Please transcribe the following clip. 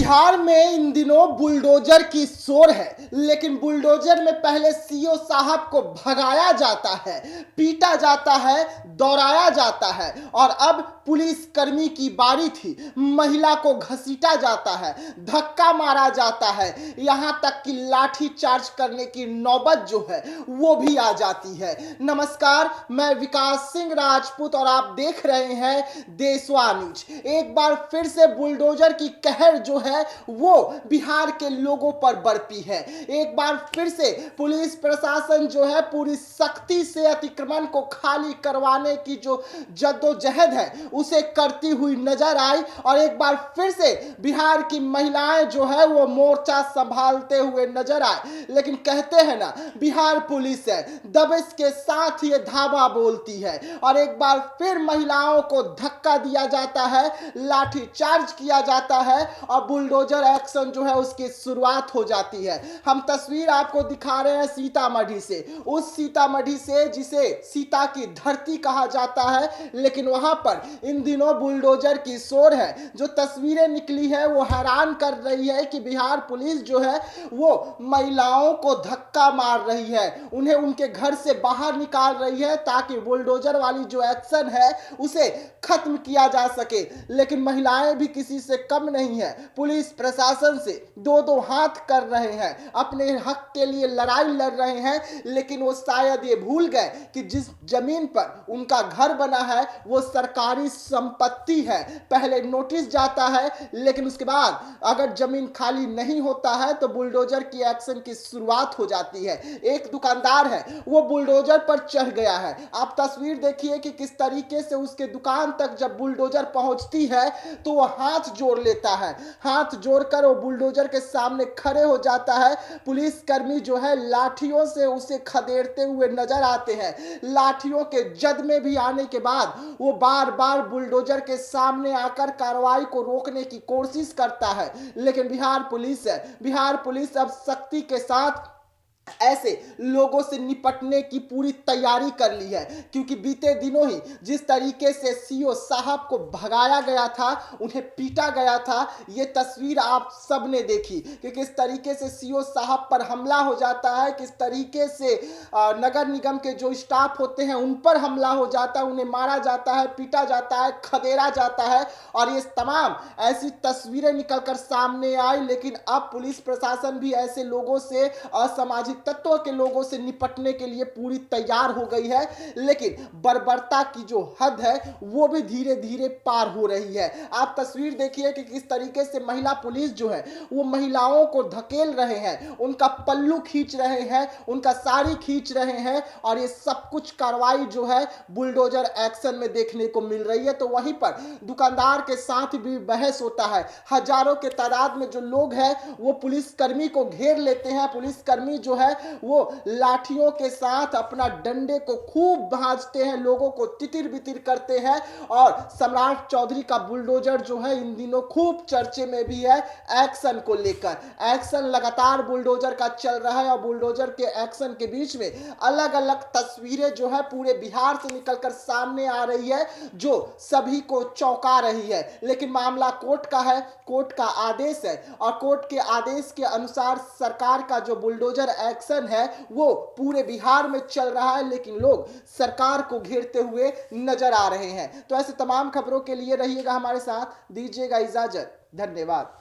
बिहार में इन दिनों बुलडोजर की शोर है, लेकिन बुलडोजर में पहले सीओ साहब को भगाया जाता है, पीटा जाता है, दौड़ाया जाता है और अब पुलिस कर्मी की बारी थी। महिला को घसीटा जाता है, धक्का मारा जाता है, यहां तक कि लाठी चार्ज करने की नौबत जो है वो भी आ जाती है। नमस्कार, मैं विकास सिंह राजपूत और आप देख रहे हैं देशवा न्यूज। एक बार फिर से बुलडोजर की कहर जो है वो बिहार के लोगों पर बरपी है। एक बार फिर से पुलिस प्रशासन जो है पूरी सख्ती से अतिक्रमण को खाली करवाने की जो जद्दोजहद है उसे करती हुई नजर आई और एक बार फिर से बिहार की महिलाएं जो है वो मोर्चा संभालते हुए नजर आए। लेकिन कहते हैं ना, बिहार पुलिस है, दबिश के साथ ये धावा बोलती है और एक बार फिर महिलाओं को धक्का दिया जाता है, लाठी चार्ज किया जाता है और बुलडोजर एक्शन जो है उसकी शुरुआत हो जाती है। हम तस्वीर आपको दिखा रहे हैं सीतामढ़ी से, उस सीतामढ़ी से जिसे सीता की धरती कहा जाता है, लेकिन वहां पर इन दिनों बुलडोजर की शोर है। जो तस्वीरें निकली है वो हैरान कर रही है कि बिहार पुलिस जो है वो महिलाओं को धक्का मार रही है, उन्हें उनके घर से बाहर निकाल रही है ताकि बुलडोजर वाली जो एक्शन है उसे खत्म किया जा सके। लेकिन महिलाएं भी किसी से कम नहीं है, पुलिस प्रशासन से दो दो हाथ कर रहे हैं, अपने हक के लिए लड़ाई लड़ रहे हैं। लेकिन वो शायद ये भूल गए कि जिस जमीन पर उनका घर बना है वो सरकारी संपत्ति है। पहले नोटिस जाता है, लेकिन उसके बाद अगर जमीन खाली नहीं होता है तो बुलडोजर की एक्शन की शुरुआत हो जाती है। एक दुकानदार है, वो बुलडोजर पर चढ़ गया है। आप तस्वीर देखिए कि किस तरीके से उसके दुकान तक जब बुलडोजर पहुंचती है तो वो हाथ जोड़ लेता है, हाथ जोड़कर वो बुलडोजर के सामने खड़े हो जाता है। पुलिस कर्मी जो है लाठियों से उसे खदेड़ते हुए नजर आते हैं। लाठियों के जद में भी आने के बाद वो बार बार बुलडोजर के सामने आकर कार्रवाई को रोकने की कोशिश करता है। लेकिन बिहार पुलिस है, बिहार पुलिस अब सख्ती के साथ ऐसे लोगों से निपटने की पूरी तैयारी कर ली है, क्योंकि बीते दिनों ही जिस तरीके से सीओ साहब को भगाया गया था, उन्हें पीटा गया था, ये तस्वीर आप सब ने देखी कि किस तरीके से सीओ साहब पर हमला हो जाता है, किस तरीके से नगर निगम के जो स्टाफ होते हैं उन पर हमला हो जाता है, उन्हें मारा जाता है, पीटा जाता है, खदेड़ा जाता है और ये तमाम ऐसी तस्वीरें निकलकर सामने आई। लेकिन अब पुलिस प्रशासन भी ऐसे लोगों से, असामाजिक तत्वों के लोगों से निपटने के लिए पूरी तैयार हो गई है। लेकिन बर्बरता की जो हद है वो भी धीरे धीरे पार हो रही है। आप तस्वीर देखिए कि किस तरीके से महिला पुलिस जो है वो महिलाओं को धकेल रहे हैं, उनका पल्लू खींच रहे हैं, उनका साड़ी खींच रहे हैं और ये सब कुछ कार्रवाई जो है बुलडोजर एक्शन में देखने को मिल रही है। तो वहीं पर दुकानदार के साथ भी बहस होता है। हजारों के तादाद में जो लोग हैं वो पुलिसकर्मी को घेर लेते हैं। पुलिसकर्मी जो है वो लाठियों के साथ अपना डंडे को खूब भांजते हैं, लोगों को तितिर बितिर करते हैं और सम्राट चौधरी का बुलडोजर जो है इन दिनों खूब चर्चे में भी है एक्शन को लेकर। एक्शन लगातार बुलडोजर का चल रहा है और बुलडोजर के एक्शन के बीच में अलग अलग तस्वीरें जो है पूरे बिहार से निकलकर सामने आ रही है जो सभी को चौंका रही है। लेकिन मामला कोर्ट का है, कोर्ट का आदेश है और कोर्ट के आदेश के अनुसार सरकार का जो बुलडोजर एक्शन है वो पूरे बिहार में चल रहा है, लेकिन लोग सरकार को घेरते हुए नजर आ रहे हैं। तो ऐसे तमाम खबरों के लिए रहिएगा हमारे साथ, दीजिएगा इजाजत। धन्यवाद।